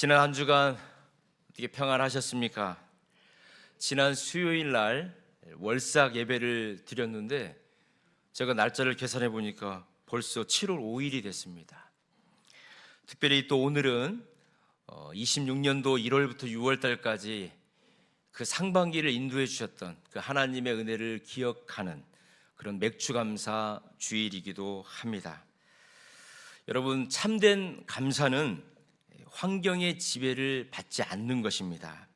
지난 한 주간 어떻게 평안하셨습니까? 지난 수요일 날 월삭 예배를 드렸는데 제가 날짜를 계산해 보니까 벌써 7월 5일이 됐습니다. 특별히 또 오늘은 26년도 1월부터 6월 달까지 그 상반기를 인도해 주셨던 그 하나님의 은혜를 기억하는 그런 맥주감사 주일이기도 합니다. 여러분, 참된 감사는 환경의 지배를 받지 않는 것입니다.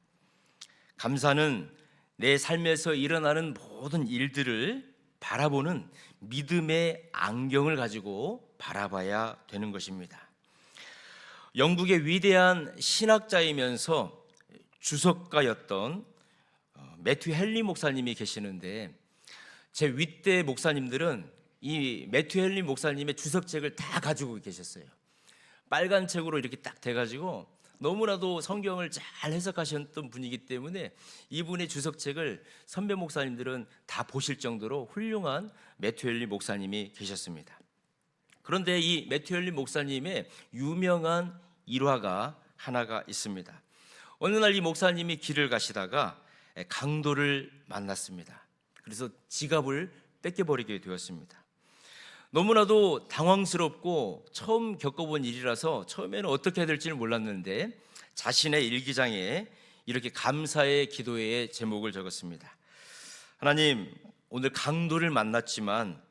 감사는 내 삶에서 일어나는 모든 일들을 바라보는 믿음의 안경을 가지고 바라봐야 되는 것입니다. 영국의 위대한 신학자이면서 주석가였던 매튜 헨리 목사님이 계시는데, 제 윗대 목사님들은 이 매튜 헨리 목사님의 주석책을 다 가지고 계셨어요. 빨간 책으로 이렇게 딱 돼가지고 너무나도 성경을 잘 해석하셨던 분이기 때문에 이분의 주석책을 선배 목사님들은 다 보실 정도로 훌륭한 매튜 헨리 목사님이 계셨습니다. 그런데 이 매튜 헨리 목사님의 유명한 일화가 하나가 있습니다. 어느 날 이 목사님이 길을 가시다가 강도를 만났습니다. 그래서 지갑을 뺏겨버리게 되었습니다. 너무나도 당황스럽고 처음 겪어본 일이라서 처음에는 어떻게 해야 될지는 몰랐는데 자신의 일기장에 이렇게 감사의 기도의 제목을 적었습니다. 하나님, 오늘 강도를 만났지만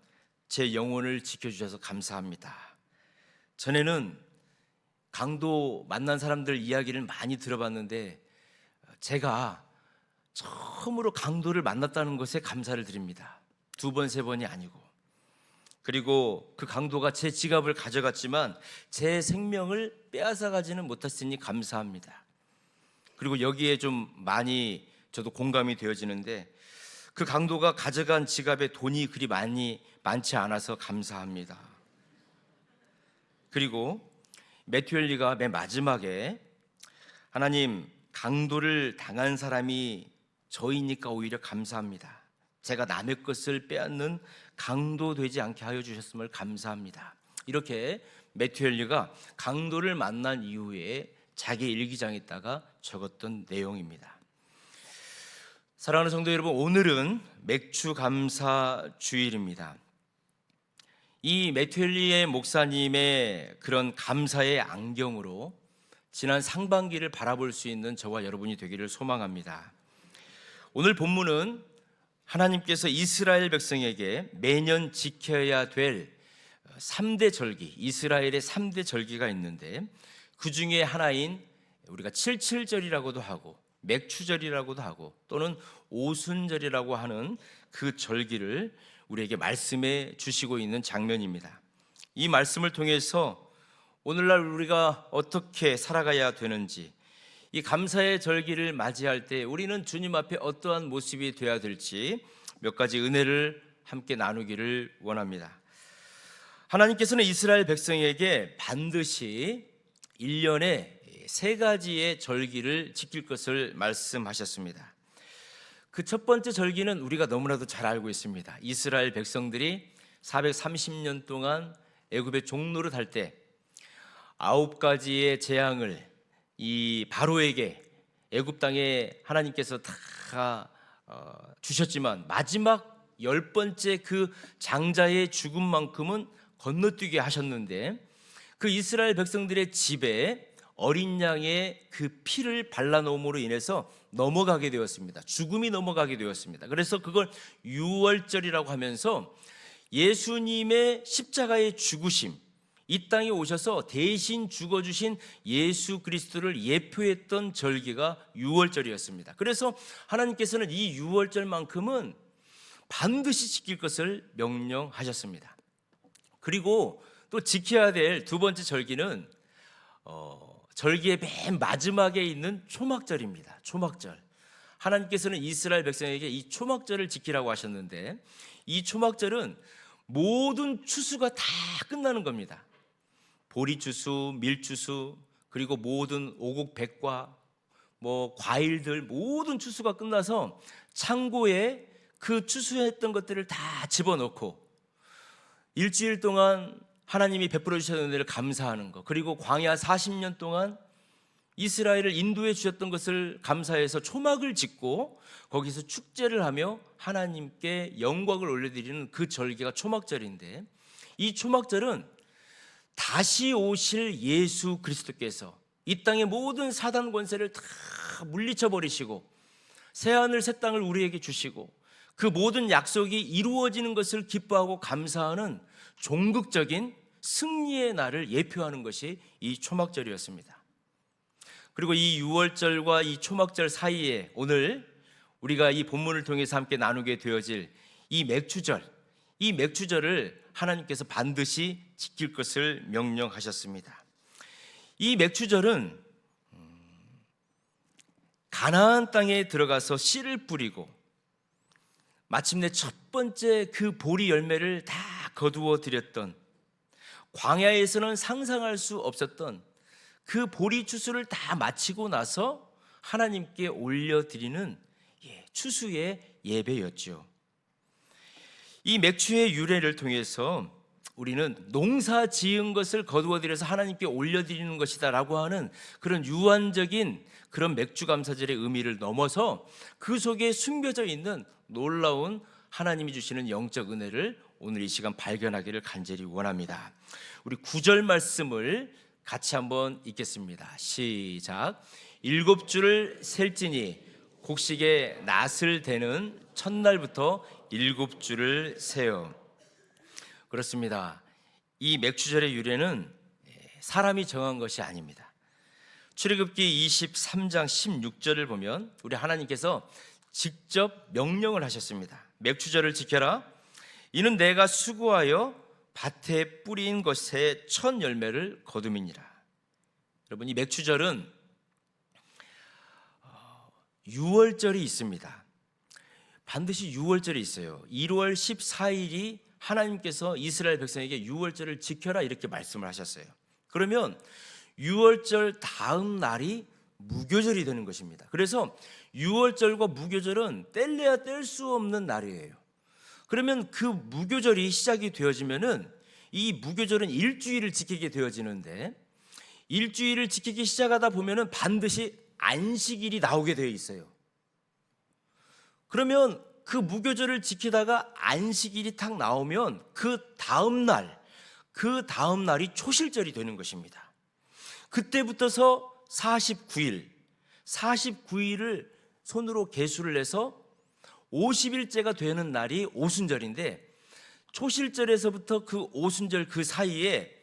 제 영혼을 지켜주셔서 감사합니다. 전에는 강도 만난 사람들 이야기를 많이 들어봤는데 제가 처음으로 강도를 만났다는 것에 감사를 드립니다. 2번, 3번이 아니고. 그리고 그 강도가 제 지갑을 가져갔지만 제 생명을 빼앗아 가지는 못했으니 감사합니다. 그리고 여기에 좀 많이 저도 공감이 되어지는데, 그 강도가 가져간 지갑에 돈이 그리 많지 않아서 감사합니다. 그리고 매튜 헨리가 맨 마지막에 하나님, 강도를 당한 사람이 저이니까 오히려 감사합니다. 제가 남의 것을 빼앗는 강도 되지 않게 하여 주셨음을 감사합니다. 이렇게 매튜 헨리가 강도를 만난 이후에 자기 일기장에다가 적었던 내용입니다. 사랑하는 성도 여러분, 오늘은 맥주 감사 주일입니다. 이 매튜 헨리의 목사님의 그런 감사의 안경으로 지난 상반기를 바라볼 수 있는 저와 여러분이 되기를 소망합니다. 오늘 본문은 하나님께서 이스라엘 백성에게 매년 지켜야 될 3대 절기, 이스라엘의 3대 절기가 있는데 그 중에 하나인 우리가 칠칠절이라고도 하고 맥추절이라고도 하고 또는 오순절이라고 하는 그 절기를 우리에게 말씀해 주시고 있는 장면입니다. 이 말씀을 통해서 오늘날 우리가 어떻게 살아가야 되는지, 이 감사의 절기를 맞이할 때 우리는 주님 앞에 어떠한 모습이 되어야 될지 몇 가지 은혜를 함께 나누기를 원합니다. 하나님께서는 이스라엘 백성에게 반드시 1년에 3가지의 절기를 지킬 것을 말씀하셨습니다. 그 첫 번째 절기는 우리가 너무나도 잘 알고 있습니다. 이스라엘 백성들이 430년 동안 애굽의 종노릇 할 때 9가지의 재앙을 이 바로에게 애굽 땅에 하나님께서 다 주셨지만 마지막 10번째 그 장자의 죽음만큼은 건너뛰게 하셨는데, 그 이스라엘 백성들의 집에 어린 양의 그 피를 발라놓음으로 인해서 넘어가게 되었습니다. 죽음이 넘어가게 되었습니다. 그래서 그걸 유월절이라고 하면서 예수님의 십자가의 죽으심, 이 땅에 오셔서 대신 죽어주신 예수 그리스도를 예표했던 절기가 유월절이었습니다. 그래서 하나님께서는 이 유월절만큼은 반드시 지킬 것을 명령하셨습니다. 그리고 또 지켜야 될 2번째 절기는 절기의 맨 마지막에 있는 초막절입니다. 초막절. 하나님께서는 이스라엘 백성에게 이 초막절을 지키라고 하셨는데, 이 초막절은 모든 추수가 다 끝나는 겁니다. 보리추수, 밀추수, 그리고 모든 오곡백과 과일들 모든 추수가 끝나서 창고에 그 추수했던 것들을 다 집어넣고 일주일 동안 하나님이 베풀어 주셨는 은혜를 감사하는 것, 그리고 광야 40년 동안 이스라엘을 인도해 주셨던 것을 감사해서 초막을 짓고 거기서 축제를 하며 하나님께 영광을 올려드리는 그 절기가 초막절인데, 이 초막절은 다시 오실 예수 그리스도께서 이 땅의 모든 사단 권세를 다 물리쳐 버리시고 새하늘 새 땅을 우리에게 주시고 그 모든 약속이 이루어지는 것을 기뻐하고 감사하는 종극적인 승리의 날을 예표하는 것이 이 초막절이었습니다. 그리고 이 유월절과 이 초막절 사이에 오늘 우리가 이 본문을 통해서 함께 나누게 되어질 이 맥추절, 이 맥추절을 하나님께서 반드시 지킬 것을 명령하셨습니다. 이 맥추절은 가나안 땅에 들어가서 씨를 뿌리고 마침내 첫 번째 그 보리 열매를 다 거두어 드렸던, 광야에서는 상상할 수 없었던 그 보리 추수를 다 마치고 나서 하나님께 올려드리는 추수의 예배였죠. 이 맥추의 유래를 통해서 우리는 농사 지은 것을 거두어 들여서 하나님께 올려드리는 것이다 라고 하는 그런 유한적인 그런 맥주 감사절의 의미를 넘어서 그 속에 숨겨져 있는 놀라운 하나님이 주시는 영적 은혜를 오늘 이 시간 발견하기를 간절히 원합니다. 우리 9절 말씀을 같이 한번 읽겠습니다. 시작. 7주를 셀지니 곡식의 낫을 대는 첫날부터 7주를 세요. 그렇습니다. 이 맥추절의 유래는 사람이 정한 것이 아닙니다. 출애굽기 23장 16절을 보면 우리 하나님께서 직접 명령을 하셨습니다. 맥추절을 지켜라. 이는 내가 수고하여 밭에 뿌린 것의 첫 열매를 거둠이니라. 여러분, 이 맥추절은 유월절이 있습니다. 반드시 유월절이 있어요. 1월 14일이 하나님께서 이스라엘 백성에게 유월절을 지켜라 이렇게 말씀을 하셨어요. 그러면 유월절 다음 날이 무교절이 되는 것입니다. 그래서 유월절과 무교절은 뗄래야 뗄 수 없는 날이에요. 그러면 그 무교절이 시작이 되어지면은 이 무교절은 일주일을 지키게 되어지는데, 일주일을 지키기 시작하다 보면은 반드시 안식일이 나오게 되어 있어요. 그러면 그 무교절을 지키다가 안식일이 탁 나오면 그 다음 날이 초실절이 되는 것입니다. 그때부터서 49일을 손으로 계수를 해서 50일째가 되는 날이 오순절인데, 초실절에서부터 그 오순절 그 사이에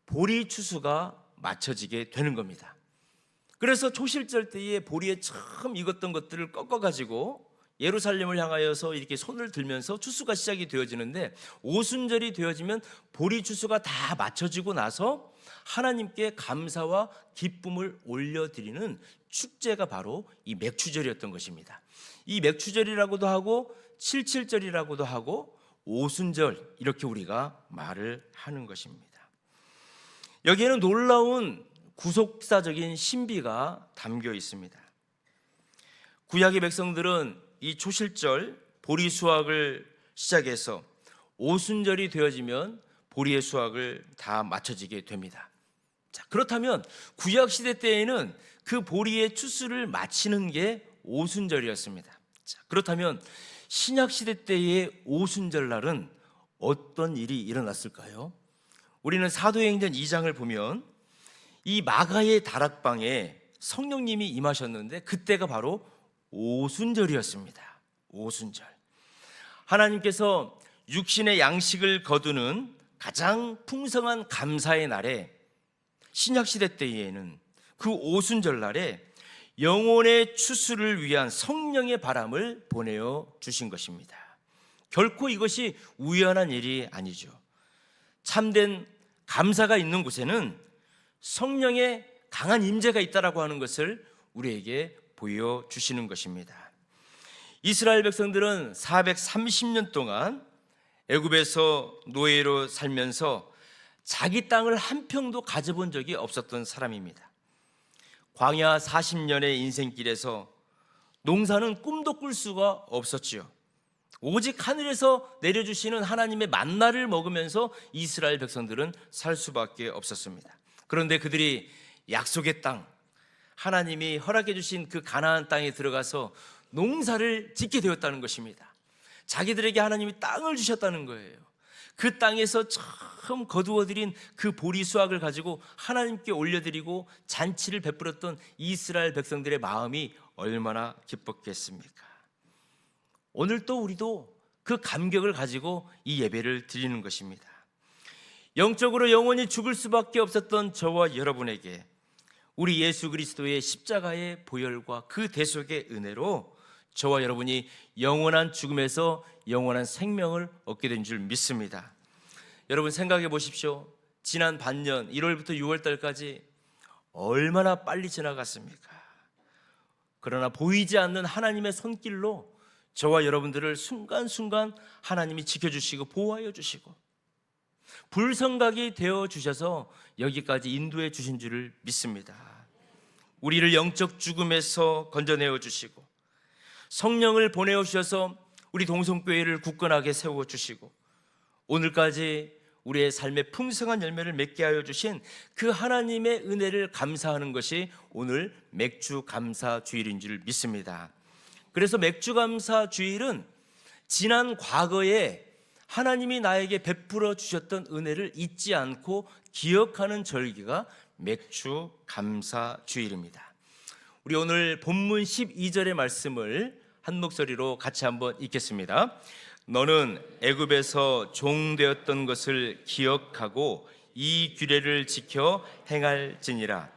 보리 추수가 맞춰지게 되는 겁니다. 그래서 초실절 때에 보리에 처음 익었던 것들을 꺾어가지고 예루살렘을 향하여서 이렇게 손을 들면서 추수가 시작이 되어지는데, 오순절이 되어지면 보리 추수가 다 맞춰지고 나서 하나님께 감사와 기쁨을 올려드리는 축제가 바로 이 맥추절이었던 것입니다. 이 맥추절이라고도 하고 77절이라고도 하고 오순절, 이렇게 우리가 말을 하는 것입니다. 여기에는 놀라운 구속사적인 신비가 담겨 있습니다. 구약의 백성들은 이 초실절 보리 수확을 시작해서 오순절이 되어지면 보리의 수확을 다 마쳐지게 됩니다. 자, 그렇다면 구약 시대 때에는 그 보리의 추수를 마치는 게 오순절이었습니다. 자, 그렇다면 신약 시대 때의 오순절 날은 어떤 일이 일어났을까요? 우리는 사도행전 2장을 보면 이 마가의 다락방에 성령님이 임하셨는데 그때가 바로 오순절이었습니다. 오순절. 하나님께서 육신의 양식을 거두는 가장 풍성한 감사의 날에, 신약시대 때에는 그 오순절 날에 영혼의 추수를 위한 성령의 바람을 보내어 주신 것입니다. 결코 이것이 우연한 일이 아니죠. 참된 감사가 있는 곳에는 성령의 강한 임재가 있다라고 하는 것을 우리에게 보여주시는 것입니다. 이스라엘 백성들은 430년 동안 애굽에서 노예로 살면서 자기 땅을 한 평도 가져본 적이 없었던 사람입니다. 광야 40년의 인생길에서 농사는 꿈도 꿀 수가 없었지요. 오직 하늘에서 내려주시는 하나님의 만나를 먹으면서 이스라엘 백성들은 살 수밖에 없었습니다. 그런데 그들이 약속의 땅, 하나님이 허락해 주신 그 가나안 땅에 들어가서 농사를 짓게 되었다는 것입니다. 자기들에게 하나님이 땅을 주셨다는 거예요. 그 땅에서 처음 거두어들인 그 보리 수확을 가지고 하나님께 올려드리고 잔치를 베풀었던 이스라엘 백성들의 마음이 얼마나 기뻤겠습니까? 오늘 또 우리도 그 감격을 가지고 이 예배를 드리는 것입니다. 영적으로 영원히 죽을 수밖에 없었던 저와 여러분에게 우리 예수 그리스도의 십자가의 보혈과 그 대속의 은혜로 저와 여러분이 영원한 죽음에서 영원한 생명을 얻게 된 줄 믿습니다. 여러분 생각해 보십시오. 지난 반년 1월부터 6월달까지 얼마나 빨리 지나갔습니까? 그러나 보이지 않는 하나님의 손길로 저와 여러분들을 순간순간 하나님이 지켜주시고 보호하여 주시고 불성각이 되어 주셔서 여기까지 인도해 주신 줄을 믿습니다. 우리를 영적 죽음에서 건져내어 주시고 성령을 보내어 주셔서 우리 동성교회를 굳건하게 세워 주시고 오늘까지 우리의 삶의 풍성한 열매를 맺게 하여 주신 그 하나님의 은혜를 감사하는 것이 오늘 맥주 감사 주일인 줄 믿습니다. 그래서 맥주 감사 주일은 지난 과거에 하나님이 나에게 베풀어 주셨던 은혜를 잊지 않고 기억하는 절기가 맥주 감사 주일입니다. 우리 오늘 본문 12절의 말씀을 한 목소리로 같이 한번 읽겠습니다. 너는 애굽에서 종되었던 것을 기억하고 이 규례를 지켜 행할지니라.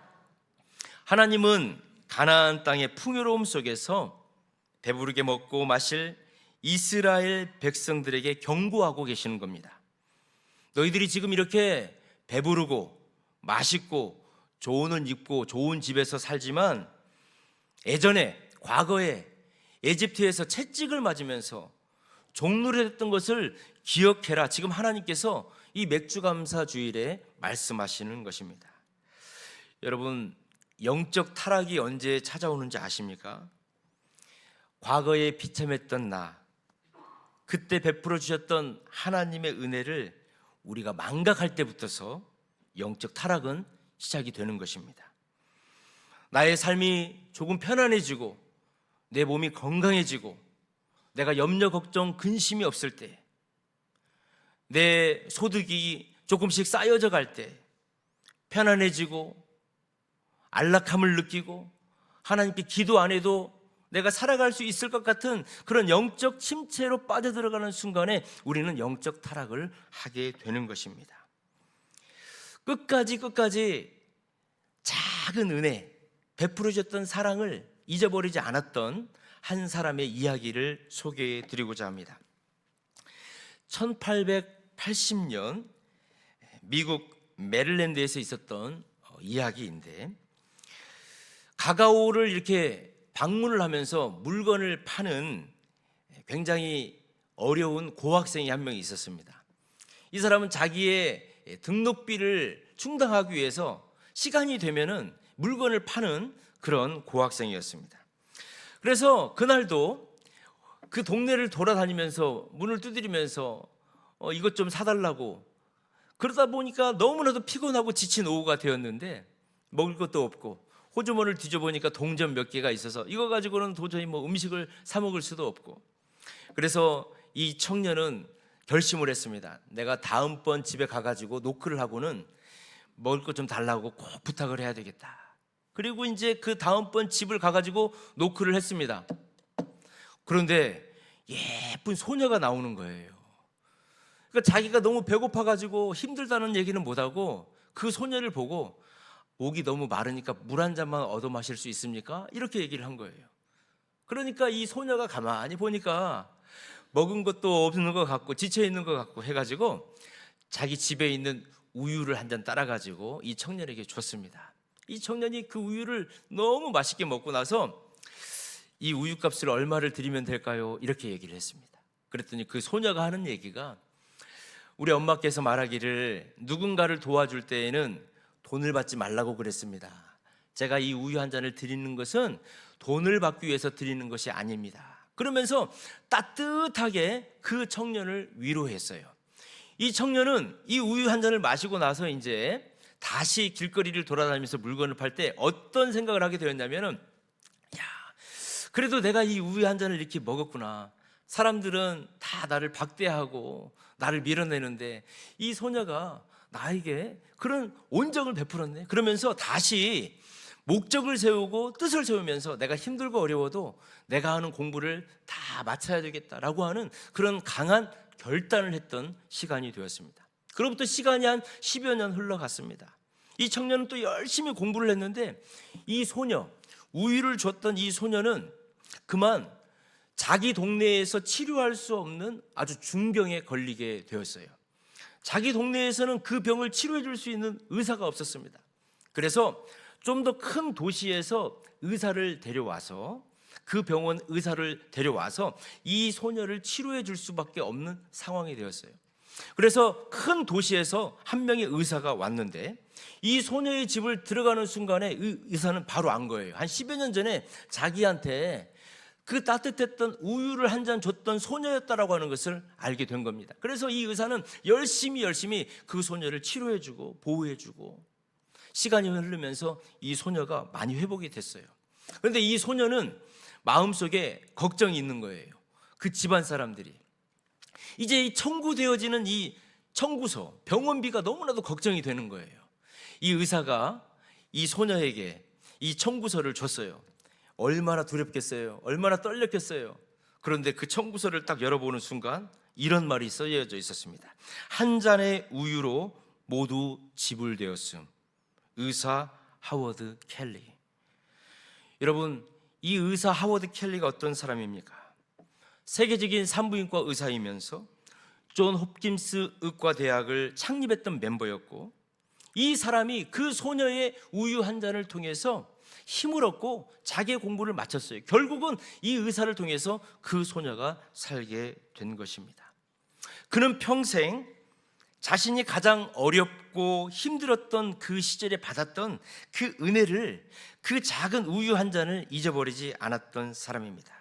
하나님은 가나안 땅의 풍요로움 속에서 배부르게 먹고 마실 이스라엘 백성들에게 경고하고 계시는 겁니다. 너희들이 지금 이렇게 배부르고 맛있고 좋은 옷 입고 좋은 집에서 살지만 예전에 과거에 에집트에서 채찍을 맞으면서 종노릇했던 것을 기억해라. 지금 하나님께서 이 맥주감사 주일에 말씀하시는 것입니다. 여러분 영적 타락이 언제 찾아오는지 아십니까? 과거에 비참했던 나, 그때 베풀어 주셨던 하나님의 은혜를 우리가 망각할 때부터서 영적 타락은 시작이 되는 것입니다. 나의 삶이 조금 편안해지고 내 몸이 건강해지고 내가 염려, 걱정, 근심이 없을 때, 내 소득이 조금씩 쌓여져 갈 때 편안해지고 안락함을 느끼고 하나님께 기도 안 해도 내가 살아갈 수 있을 것 같은 그런 영적 침체로 빠져들어가는 순간에 우리는 영적 타락을 하게 되는 것입니다. 끝까지 작은 은혜, 베풀어 주셨던 사랑을 잊어버리지 않았던 한 사람의 이야기를 소개해 드리고자 합니다. 1880년 미국 메릴랜드에서 있었던 이야기인데, 카카오를 이렇게 방문을 하면서 물건을 파는 굉장히 어려운 고학생이 한 명 있었습니다. 이 사람은 자기의 등록비를 충당하기 위해서 시간이 되면은 물건을 파는 그런 고학생이었습니다. 그래서 그날도 그 동네를 돌아다니면서 문을 두드리면서 이것 좀 사달라고, 그러다 보니까 너무나도 피곤하고 지친 오후가 되었는데 먹을 것도 없고 호주머니를 뒤져보니까 동전 몇 개가 있어서 이거 가지고는 도저히 음식을 사 먹을 수도 없고, 그래서 이 청년은 결심을 했습니다. 내가 다음번 집에 가가지고 노크를 하고는 먹을 것 좀 달라고 꼭 부탁을 해야 되겠다. 그리고 이제 그 다음번 집을 가가지고 노크를 했습니다. 그런데 예쁜 소녀가 나오는 거예요. 그러니까 자기가 너무 배고파가지고 힘들다는 얘기는 못하고 그 소녀를 보고 목이 너무 마르니까 물 한 잔만 얻어 마실 수 있습니까? 이렇게 얘기를 한 거예요. 그러니까 이 소녀가 가만히 보니까 먹은 것도 없는 것 같고 지쳐 있는 것 같고 해가지고 자기 집에 있는 우유를 한 잔 따라가지고 이 청년에게 줬습니다. 이 청년이 그 우유를 너무 맛있게 먹고 나서 이 우유값을 얼마를 드리면 될까요? 이렇게 얘기를 했습니다. 그랬더니 그 소녀가 하는 얘기가, 우리 엄마께서 말하기를 누군가를 도와줄 때에는 돈을 받지 말라고 그랬습니다. 제가 이 우유 한 잔을 드리는 것은 돈을 받기 위해서 드리는 것이 아닙니다. 그러면서 따뜻하게 그 청년을 위로했어요. 이 청년은 이 우유 한 잔을 마시고 나서 이제 다시 길거리를 돌아다니면서 물건을 팔 때 어떤 생각을 하게 되었냐면은, 야, 그래도 내가 이 우유 한 잔을 이렇게 먹었구나. 사람들은 다 나를 박대하고 나를 밀어내는데 이 소녀가 나에게 그런 온정을 베풀었네. 그러면서 다시 목적을 세우고 뜻을 세우면서 내가 힘들고 어려워도 내가 하는 공부를 다 마쳐야 되겠다라고 하는 그런 강한 결단을 했던 시간이 되었습니다. 그로부터 시간이 한 10여 년 흘러갔습니다. 이 청년은 또 열심히 공부를 했는데 이 소녀, 우유를 줬던 이 소녀는 그만 자기 동네에서 치료할 수 없는 아주 중병에 걸리게 되었어요. 자기 동네에서는 그 병을 치료해 줄 수 있는 의사가 없었습니다. 그래서 좀 더 큰 도시에서 의사를 데려와서 그 병원 의사를 데려와서 이 소녀를 치료해 줄 수밖에 없는 상황이 되었어요. 그래서 큰 도시에서 한 명의 의사가 왔는데 이 소녀의 집을 들어가는 순간에 의사는 바로 안 거예요. 한 10여 년 전에 자기한테 그 따뜻했던 우유를 한 잔 줬던 소녀였다라고 하는 것을 알게 된 겁니다. 그래서 이 의사는 열심히 그 소녀를 치료해주고 보호해주고 시간이 흐르면서 이 소녀가 많이 회복이 됐어요. 그런데 이 소녀는 마음속에 걱정이 있는 거예요. 그 집안 사람들이 이제 이 청구되어지는 이 청구서, 병원비가 너무나도 걱정이 되는 거예요. 이 의사가 이 소녀에게 이 청구서를 줬어요. 얼마나 두렵겠어요. 얼마나 떨렸겠어요. 그런데 그 청구서를 딱 열어보는 순간 이런 말이 써져 있었습니다. 한 잔의 우유로 모두 지불되었음. 의사 하워드 켈리. 여러분, 이 의사 하워드 켈리가 어떤 사람입니까? 세계적인 산부인과 의사이면서 존 홉킨스 의과대학을 창립했던 멤버였고 이 사람이 그 소녀의 우유 한 잔을 통해서 힘을 얻고 자기의 공부를 마쳤어요. 결국은 이 의사를 통해서 그 소녀가 살게 된 것입니다. 그는 평생 자신이 가장 어렵고 힘들었던 그 시절에 받았던 그 은혜를, 그 작은 우유 한 잔을 잊어버리지 않았던 사람입니다.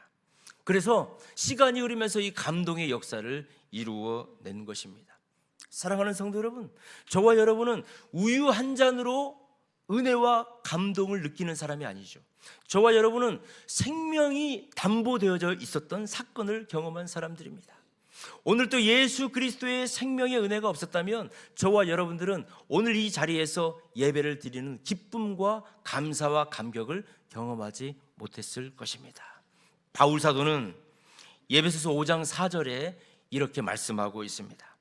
그래서 시간이 흐르면서 이 감동의 역사를 이루어낸 것입니다. 사랑하는 성도 여러분, 저와 여러분은 우유 한 잔으로 은혜와 감동을 느끼는 사람이 아니죠. 저와 여러분은 생명이 담보되어져 있었던 사건을 경험한 사람들입니다. 오늘 또 예수 그리스도의 생명의 은혜가 없었다면 저와 여러분들은 오늘 이 자리에서 예배를 드리는 기쁨과 감사와 감격을 경험하지 못했을 것입니다. 바울 사도는 에베소서 5장 4절에 이렇게 말씀하고 있습니다.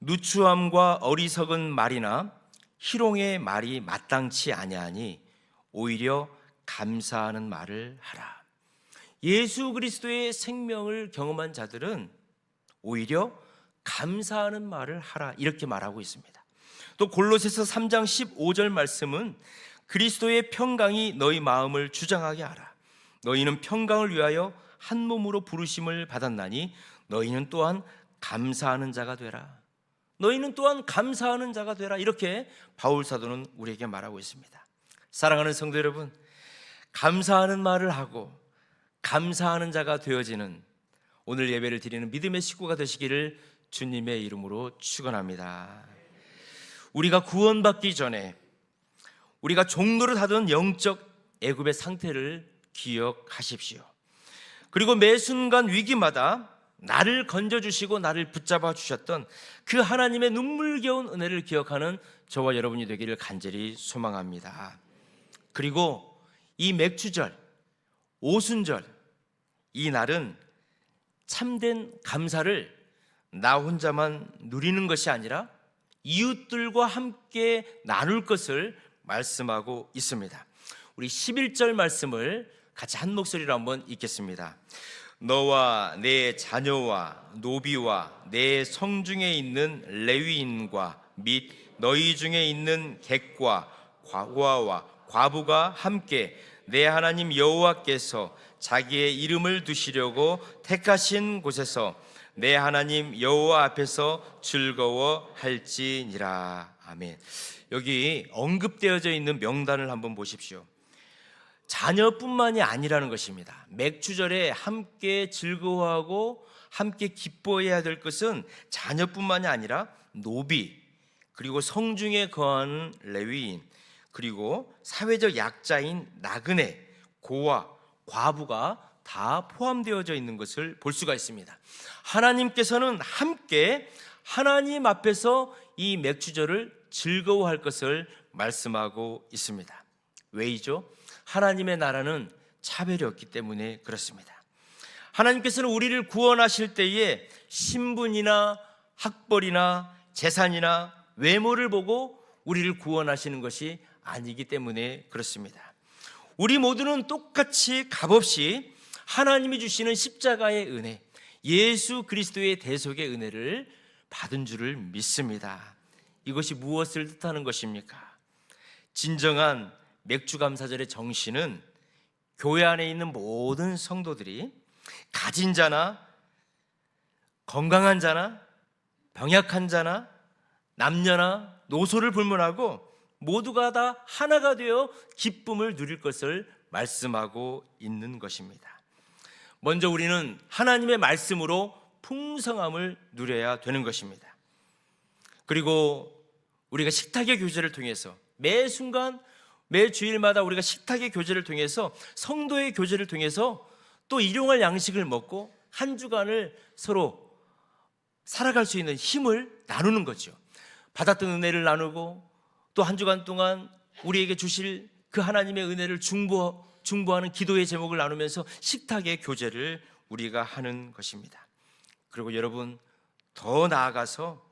누추함과 어리석은 말이나 희롱의 말이 마땅치 아니하니 오히려 감사하는 말을 하라. 예수 그리스도의 생명을 경험한 자들은 오히려 감사하는 말을 하라, 이렇게 말하고 있습니다. 또 골로새서 3장 15절 말씀은 그리스도의 평강이 너희 마음을 주장하게 하라. 너희는 평강을 위하여 한 몸으로 부르심을 받았나니 너희는 또한 감사하는 자가 되라. 너희는 또한 감사하는 자가 되라. 이렇게 바울 사도는 우리에게 말하고 있습니다. 사랑하는 성도 여러분, 감사하는 말을 하고 감사하는 자가 되어지는 오늘 예배를 드리는 믿음의 식구가 되시기를 주님의 이름으로 축원합니다. 우리가 구원받기 전에 우리가 종노릇 하던 영적 애굽의 상태를 기억하십시오. 그리고 매 순간 위기마다 나를 건져주시고 나를 붙잡아 주셨던 그 하나님의 눈물겨운 은혜를 기억하는 저와 여러분이 되기를 간절히 소망합니다. 그리고 이 맥주절, 오순절, 이 날은 참된 감사를 나 혼자만 누리는 것이 아니라 이웃들과 함께 나눌 것을 말씀하고 있습니다. 우리 11절 말씀을 같이 한 목소리로 한번 읽겠습니다. 너와 내 자녀와 노비와 내 성중에 있는 레위인과 및 너희 중에 있는 객과 과부와 과부가 함께 내 하나님 여호와께서 자기의 이름을 두시려고 택하신 곳에서 내 하나님 여호와 앞에서 즐거워할지니라. 아멘. 여기 언급되어져 있는 명단을 한번 보십시오. 자녀뿐만이 아니라는 것입니다. 맥주절에 함께 즐거워하고 함께 기뻐해야 될 것은 자녀뿐만이 아니라 노비, 그리고 성중에 거하는 레위인, 그리고 사회적 약자인 나그네, 고아, 과부가 다 포함되어져 있는 것을 볼 수가 있습니다. 하나님께서는 함께 하나님 앞에서 이 맥주절을 즐거워할 것을 말씀하고 있습니다. 왜이죠? 하나님의 나라는 차별이 없기 때문에 그렇습니다. 하나님께서는 우리를 구원하실 때에 신분이나 학벌이나 재산이나 외모를 보고 우리를 구원하시는 것이 아니기 때문에 그렇습니다. 우리 모두는 똑같이 값없이 하나님이 주시는 십자가의 은혜, 예수 그리스도의 대속의 은혜를 받은 줄을 믿습니다. 이것이 무엇을 뜻하는 것입니까? 진정한 맥주감사절의 정신은 교회 안에 있는 모든 성도들이 가진 자나 건강한 자나 병약한 자나 남녀나 노소를 불문하고 모두가 다 하나가 되어 기쁨을 누릴 것을 말씀하고 있는 것입니다. 먼저 우리는 하나님의 말씀으로 풍성함을 누려야 되는 것입니다. 그리고 우리가 식탁의 교제를 통해서 매 순간 매 주일마다 우리가 식탁의 교제를 통해서 성도의 교제를 통해서 또 일용할 양식을 먹고 한 주간을 서로 살아갈 수 있는 힘을 나누는 거죠. 받았던 은혜를 나누고 또 한 주간 동안 우리에게 주실 그 하나님의 은혜를 중보하는 기도의 제목을 나누면서 식탁의 교제를 우리가 하는 것입니다. 그리고 여러분, 더 나아가서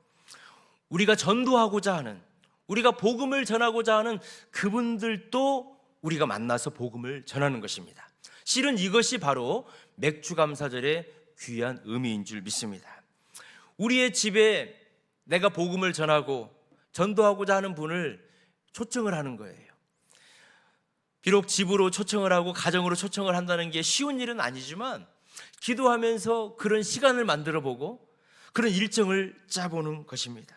우리가 전도하고자 하는, 우리가 복음을 전하고자 하는 그분들도 우리가 만나서 복음을 전하는 것입니다. 실은 이것이 바로 맥주감사절의 귀한 의미인 줄 믿습니다. 우리의 집에 내가 복음을 전하고 전도하고자 하는 분을 초청을 하는 거예요. 비록 집으로 초청을 하고 가정으로 초청을 한다는 게 쉬운 일은 아니지만 기도하면서 그런 시간을 만들어 보고 그런 일정을 짜보는 것입니다.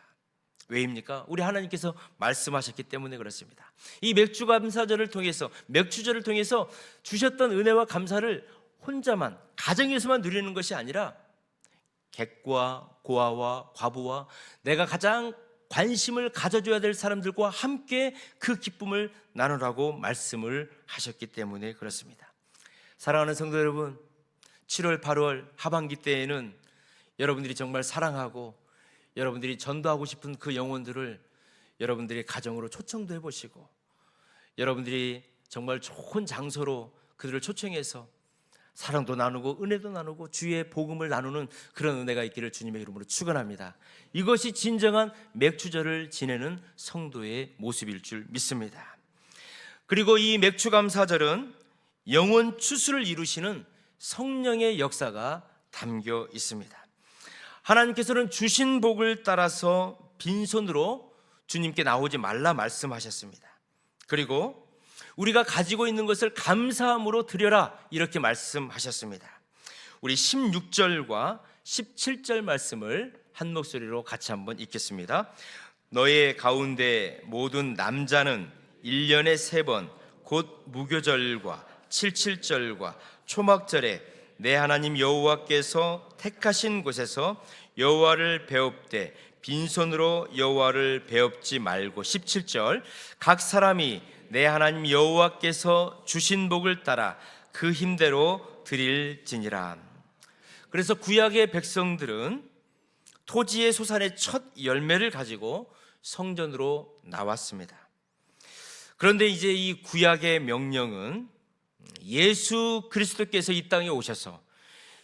왜입니까? 우리 하나님께서 말씀하셨기 때문에 그렇습니다. 이 맥주감사절을 통해서, 맥주절을 통해서 주셨던 은혜와 감사를 혼자만, 가정에서만 누리는 것이 아니라 객과 고아와 과부와 내가 가장 관심을 가져줘야 될 사람들과 함께 그 기쁨을 나누라고 말씀을 하셨기 때문에 그렇습니다. 사랑하는 성도 여러분, 7월, 8월 하반기 때에는 여러분들이 정말 사랑하고 여러분들이 전도하고 싶은 그 영혼들을 여러분들이 가정으로 초청도 해보시고 여러분들이 정말 좋은 장소로 그들을 초청해서 사랑도 나누고 은혜도 나누고 주의 복음을 나누는 그런 은혜가 있기를 주님의 이름으로 축원합니다. 이것이 진정한 맥주절을 지내는 성도의 모습일 줄 믿습니다. 그리고 이 맥주감사절은 영혼 추수를 이루시는 성령의 역사가 담겨 있습니다. 하나님께서는 주신 복을 따라서 빈손으로 주님께 나오지 말라 말씀하셨습니다. 그리고 우리가 가지고 있는 것을 감사함으로 드려라 이렇게 말씀하셨습니다. 우리 16절과 17절 말씀을 한 목소리로 같이 한번 읽겠습니다. 너의 가운데 모든 남자는 1년에 3번 곧 무교절과 77절과 초막절에 내 하나님 여호와께서 택하신 곳에서 여호와를 배웁되 빈손으로 여호와를 배웁지 말고 17절 각 사람이 내 하나님 여호와께서 주신 복을 따라 그 힘대로 드릴지니라. 그래서 구약의 백성들은 토지의 소산의 첫 열매를 가지고 성전으로 나왔습니다. 그런데 이제 이 구약의 명령은 예수 그리스도께서 이 땅에 오셔서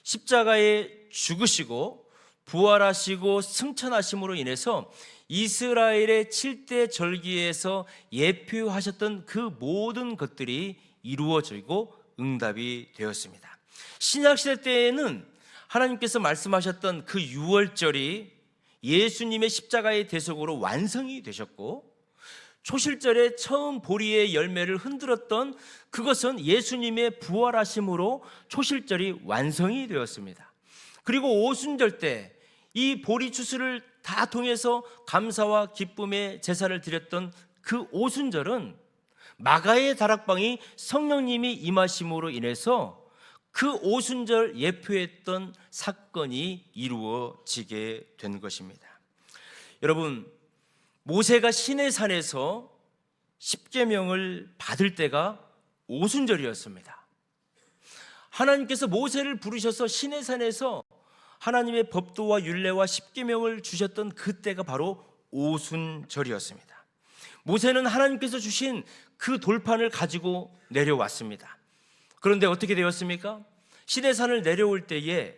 십자가에 죽으시고 부활하시고 승천하심으로 인해서 이스라엘의 7대 절기에서 예표하셨던 그 모든 것들이 이루어지고 응답이 되었습니다. 신약시대 때에는 하나님께서 말씀하셨던 그 유월절이 예수님의 십자가의 대속으로 완성이 되셨고 초실절에 처음 보리의 열매를 흔들었던 그것은 예수님의 부활하심으로 초실절이 완성이 되었습니다. 그리고 오순절 때 이 보리 추수를 다 통해서 감사와 기쁨의 제사를 드렸던 그 오순절은 마가의 다락방이 성령님이 임하심으로 인해서 그 오순절 예표했던 사건이 이루어지게 된 것입니다. 여러분, 모세가 시내산에서 십계명을 받을 때가 오순절이었습니다. 하나님께서 모세를 부르셔서 시내산에서 하나님의 법도와 율례와 십계명을 주셨던 그때가 바로 오순절이었습니다. 모세는 하나님께서 주신 그 돌판을 가지고 내려왔습니다. 그런데 어떻게 되었습니까? 시내산을 내려올 때에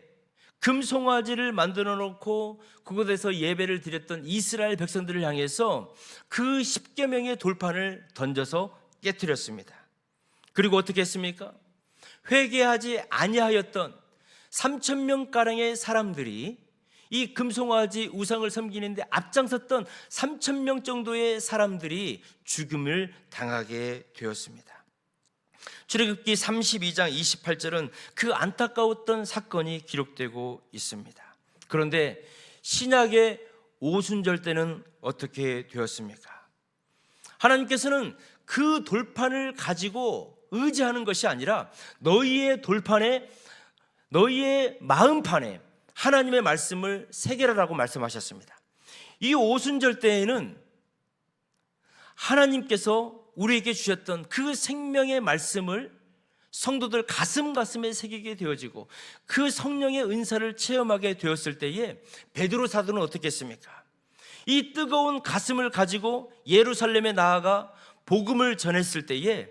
금송아지를 만들어 놓고 그곳에서 예배를 드렸던 이스라엘 백성들을 향해서 그 십계명의 돌판을 던져서 깨뜨렸습니다. 그리고 어떻게 했습니까? 회개하지 아니하였던 3,000명가량의 사람들이 이 금송아지 우상을 섬기는데 앞장섰던 3,000명 정도의 사람들이 죽음을 당하게 되었습니다. 출애굽기 32장 28절은 그 안타까웠던 사건이 기록되고 있습니다. 그런데 신약의 오순절 때는 어떻게 되었습니까? 하나님께서는 그 돌판을 가지고 의지하는 것이 아니라 너희의 돌판에, 너희의 마음판에 하나님의 말씀을 새겨라라고 말씀하셨습니다. 이 오순절 때에는 하나님께서 우리에게 주셨던 그 생명의 말씀을 성도들 가슴에 새기게 되어지고 그 성령의 은사를 체험하게 되었을 때에 베드로 사도는 어떻게 했습니까? 이 뜨거운 가슴을 가지고 예루살렘에 나아가 복음을 전했을 때에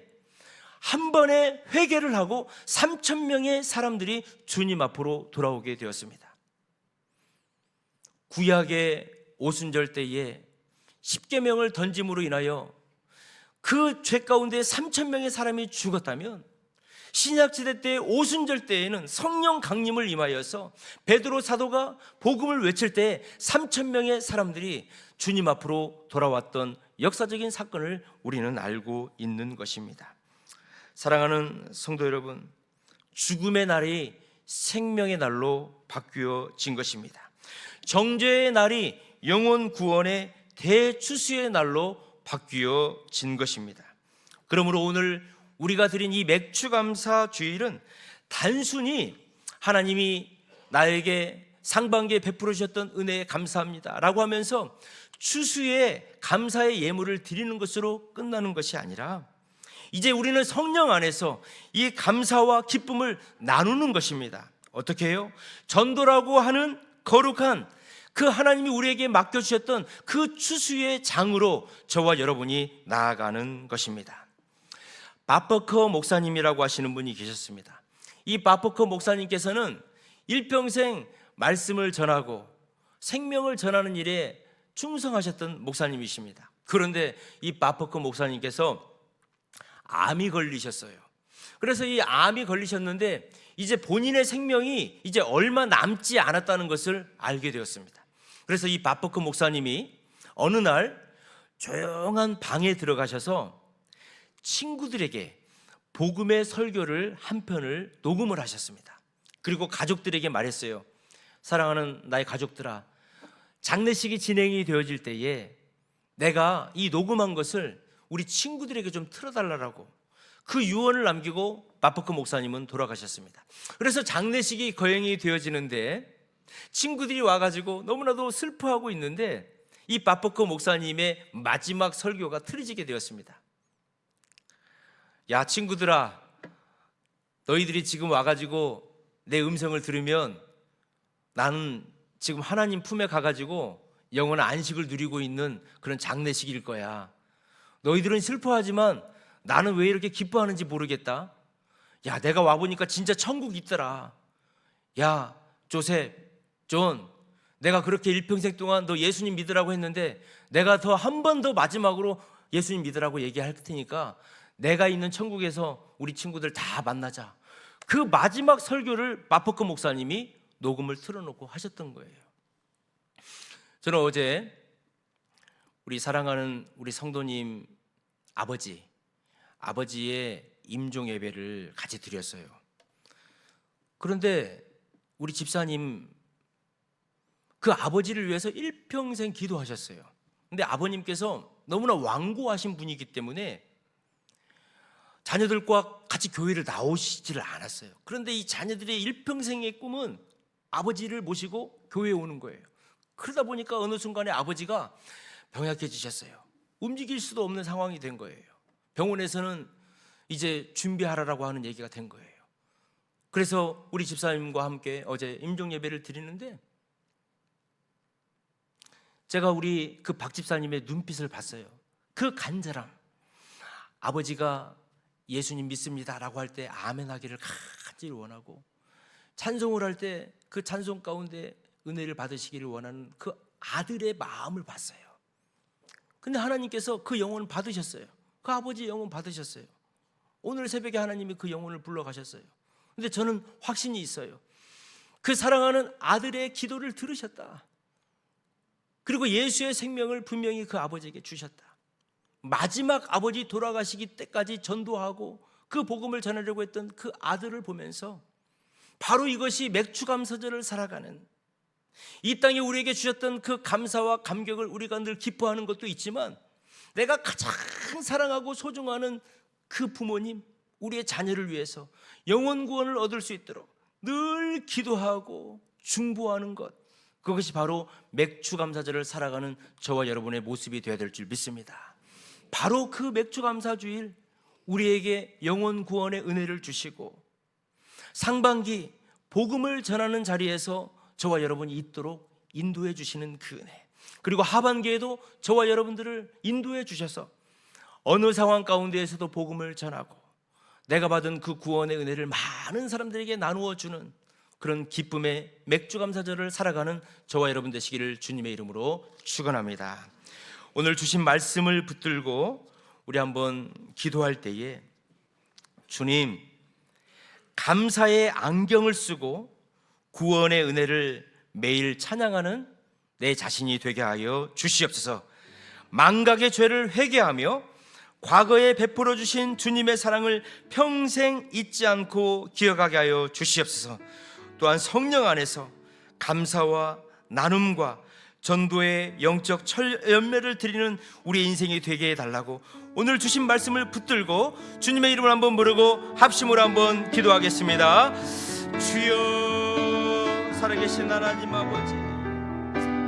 한 번에 회개를 하고 3,000명의 사람들이 주님 앞으로 돌아오게 되었습니다. 구약의 오순절 때에 십계명을 던짐으로 인하여 그 죄 가운데 3,000명의 사람이 죽었다면 신약시대 때의 오순절 때에는 성령 강림을 임하여서 베드로 사도가 복음을 외칠 때 3,000명의 사람들이 주님 앞으로 돌아왔던 역사적인 사건을 우리는 알고 있는 것입니다. 사랑하는 성도 여러분, 죽음의 날이 생명의 날로 바뀌어진 것입니다. 정죄의 날이 영혼 구원의 대추수의 날로 바뀌어진 것입니다. 그러므로 오늘 우리가 드린 이 맥추감사 주일은 단순히 하나님이 나에게 상반기에 베풀어 주셨던 은혜에 감사합니다 라고 하면서 추수의 감사의 예물을 드리는 것으로 끝나는 것이 아니라 이제 우리는 성령 안에서 이 감사와 기쁨을 나누는 것입니다. 어떻게 해요? 전도라고 하는 거룩한 그 하나님이 우리에게 맡겨주셨던 그 추수의 장으로 저와 여러분이 나아가는 것입니다. 바퍼커 목사님이라고 하시는 분이 계셨습니다. 이 바퍼커 목사님께서는 일평생 말씀을 전하고 생명을 전하는 일에 충성하셨던 목사님이십니다. 그런데 이 바퍼커 목사님께서 암이 걸리셨어요. 그래서 이 암이 걸리셨는데 이제 본인의 생명이 이제 얼마 남지 않았다는 것을 알게 되었습니다. 그래서 이 바퍼커 목사님이 어느 날 조용한 방에 들어가셔서 친구들에게 복음의 설교를 한 편을 녹음을 하셨습니다. 그리고 가족들에게 말했어요. 사랑하는 나의 가족들아, 장례식이 진행이 되어질 때에 내가 이 녹음한 것을 우리 친구들에게 좀 틀어달라고 그 유언을 남기고 바퍼커 목사님은 돌아가셨습니다. 그래서 장례식이 거행이 되어지는데 친구들이 와가지고 너무나도 슬퍼하고 있는데 이 바퍼커 목사님의 마지막 설교가 틀어지게 되었습니다. 야 친구들아, 너희들이 지금 와가지고 내 음성을 들으면 나는 지금 하나님 품에 가가지고 영원한 안식을 누리고 있는 그런 장례식일 거야. 너희들은 슬퍼하지만 나는 왜 이렇게 기뻐하는지 모르겠다. 야 내가 와보니까 진짜 천국이 있더라. 야 조셉, 존, 내가 그렇게 일평생 동안 너 예수님 믿으라고 했는데 내가 더 한 번 더 마지막으로 예수님 믿으라고 얘기할 테니까 내가 있는 천국에서 우리 친구들 다 만나자. 그 마지막 설교를 바퍼커 목사님이 녹음을 틀어놓고 하셨던 거예요. 저는 어제 우리 사랑하는 우리 성도님 아버지의 임종 예배를 같이 드렸어요. 그런데 우리 집사님 그 아버지를 위해서 일평생 기도하셨어요. 근데 아버님께서 너무나 완고하신 분이기 때문에 자녀들과 같이 교회를 나오시지를 않았어요. 그런데 이 자녀들의 일평생의 꿈은 아버지를 모시고 교회에 오는 거예요. 그러다 보니까 어느 순간에 아버지가 병약해지셨어요. 움직일 수도 없는 상황이 된 거예요. 병원에서는 이제 준비하라고 하는 얘기가 된 거예요. 그래서 우리 집사님과 함께 어제 임종 예배를 드리는데 제가 우리 그 박 집사님의 눈빛을 봤어요. 그 간절함. 아버지가 예수님 믿습니다라고 할 때 아멘 하기를 간절히 원하고, 찬송을 할 때 그 찬송 가운데 은혜를 받으시기를 원하는 그 아들의 마음을 봤어요. 근데 하나님께서 그 영혼을 받으셨어요. 그 아버지의 영혼 받으셨어요. 오늘 새벽에 하나님이 그 영혼을 불러가셨어요. 근데 저는 확신이 있어요. 그 사랑하는 아들의 기도를 들으셨다. 그리고 예수의 생명을 분명히 그 아버지에게 주셨다. 마지막 아버지 돌아가시기 때까지 전도하고 그 복음을 전하려고 했던 그 아들을 보면서 바로 이것이 맥주감사절을 살아가는, 이 땅에 우리에게 주셨던 그 감사와 감격을 우리가 늘 기뻐하는 것도 있지만, 내가 가장 사랑하고 소중하는 그 부모님, 우리의 자녀를 위해서 영혼 구원을 얻을 수 있도록 늘 기도하고 중보하는 것, 그것이 바로 맥주감사절을 살아가는 저와 여러분의 모습이 되어야 될 줄 믿습니다. 바로 그 맥주감사주일 우리에게 영혼 구원의 은혜를 주시고, 상반기 복음을 전하는 자리에서 저와 여러분이 있도록 인도해 주시는 그 은혜, 그리고 하반기에도 저와 여러분들을 인도해 주셔서 어느 상황 가운데에서도 복음을 전하고 내가 받은 그 구원의 은혜를 많은 사람들에게 나누어 주는 그런 기쁨의 맥주감사절을 살아가는 저와 여러분 되시기를 주님의 이름으로 축원합니다. 오늘 주신 말씀을 붙들고 우리 한번 기도할 때에, 주님, 감사의 안경을 쓰고 구원의 은혜를 매일 찬양하는 내 자신이 되게 하여 주시옵소서. 망각의 죄를 회개하며 과거에 베풀어 주신 주님의 사랑을 평생 잊지 않고 기억하게 하여 주시옵소서. 또한 성령 안에서 감사와 나눔과 전도의 영적 열매를 드리는 우리 인생이 되게 해달라고 오늘 주신 말씀을 붙들고 주님의 이름을 한번 부르고 합심으로 한번 기도하겠습니다. 주여, 살아계신 하나님 아버지,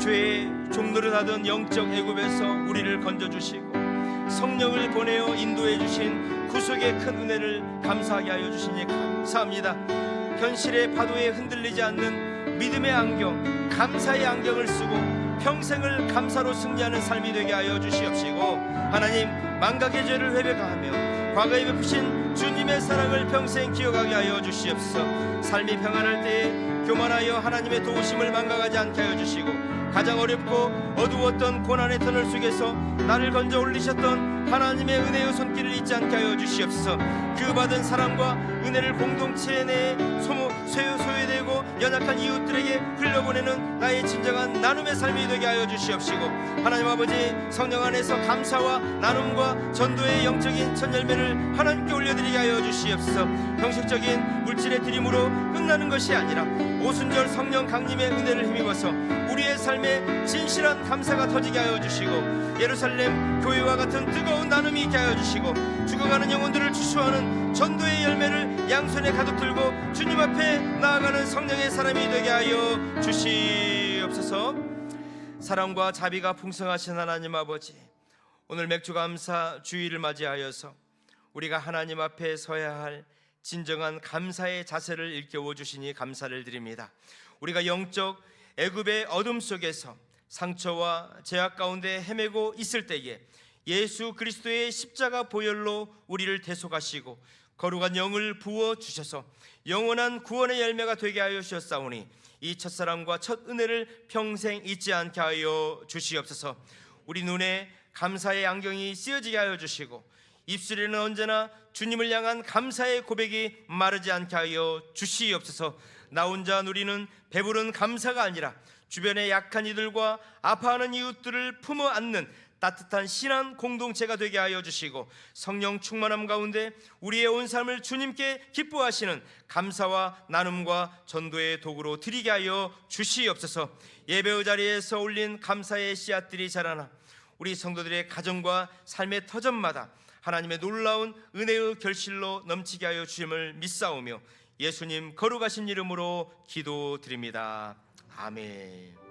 죄의 종노릇 하던 영적 애굽에서 우리를 건져주시고 성령을 보내어 인도해 주신 구속의 큰 은혜를 감사하게 하여 주시니 감사합니다. 현실의 파도에 흔들리지 않는 믿음의 안경, 감사의 안경을 쓰고 평생을 감사로 승리하는 삶이 되게 하여 주시옵시고, 하나님, 망각의 죄를 회개하며 과거에 베푸신 주님의 사랑을 평생 기억하게 하여 주시옵소서. 삶이 평안할 때에 교만하여 하나님의 도우심을 망각하지 않게 하여 주시고, 가장 어렵고 어두웠던 고난의 터널 속에서 나를 건져 올리셨던 하나님의 은혜의 손길을 잊지 않게 하여 주시옵소서. 그 받은 사랑과 은혜를 공동체 내에 소유되고 연약한 이웃들에게 흘려보내는 나의 진정한 나눔의 삶이 되게 하여 주시옵시고, 하나님 아버지, 성령 안에서 감사와 나눔과 전도의 영적인 첫 열매를 하나님께 올려드리게 하여 주시옵소서. 형식적인 물질의 드림으로 끝나는 것이 아니라 오순절 성령 강림의 은혜를 힘입어서 우리의 삶에 진실한 감사가 터지게 하여 주시고, 예루살렘 교회와 같은 뜨거운 나눔이 있게 하여 주시고, 죽어가는 영혼들을 주수하는 전도의 열매를 양손에 가득 들고 주님 앞에 나아가는 성령의 사람이 되게 하여 주시옵소서. 사랑과 자비가 풍성하신 하나님 아버지, 오늘 맥주감사 주일을 맞이하여서 우리가 하나님 앞에 서야 할 진정한 감사의 자세를 일깨워 주시니 감사를 드립니다. 우리가 영적 애굽의 어둠 속에서 상처와 죄악 가운데 헤매고 있을 때에 예수 그리스도의 십자가 보혈로 우리를 대속하시고 거룩한 영을 부어 주셔서 영원한 구원의 열매가 되게 하여 주셨사오니, 이 첫사랑과 첫 은혜를 평생 잊지 않게 하여 주시옵소서. 우리 눈에 감사의 안경이 씌어지게 하여 주시고, 입술에는 언제나 주님을 향한 감사의 고백이 마르지 않게 하여 주시옵소서. 나 혼자 누리는 배부른 감사가 아니라 주변의 약한 이들과 아파하는 이웃들을 품어 안는 따뜻한 신앙 공동체가 되게 하여 주시고, 성령 충만함 가운데 우리의 온 삶을 주님께 기뻐하시는 감사와 나눔과 전도의 도구로 드리게 하여 주시옵소서. 예배의 자리에서 올린 감사의 씨앗들이 자라나 우리 성도들의 가정과 삶의 터전마다 하나님의 놀라운 은혜의 결실로 넘치게 하여 주심을 믿사오며 예수님 거룩하신 이름으로 기도드립니다. 아멘.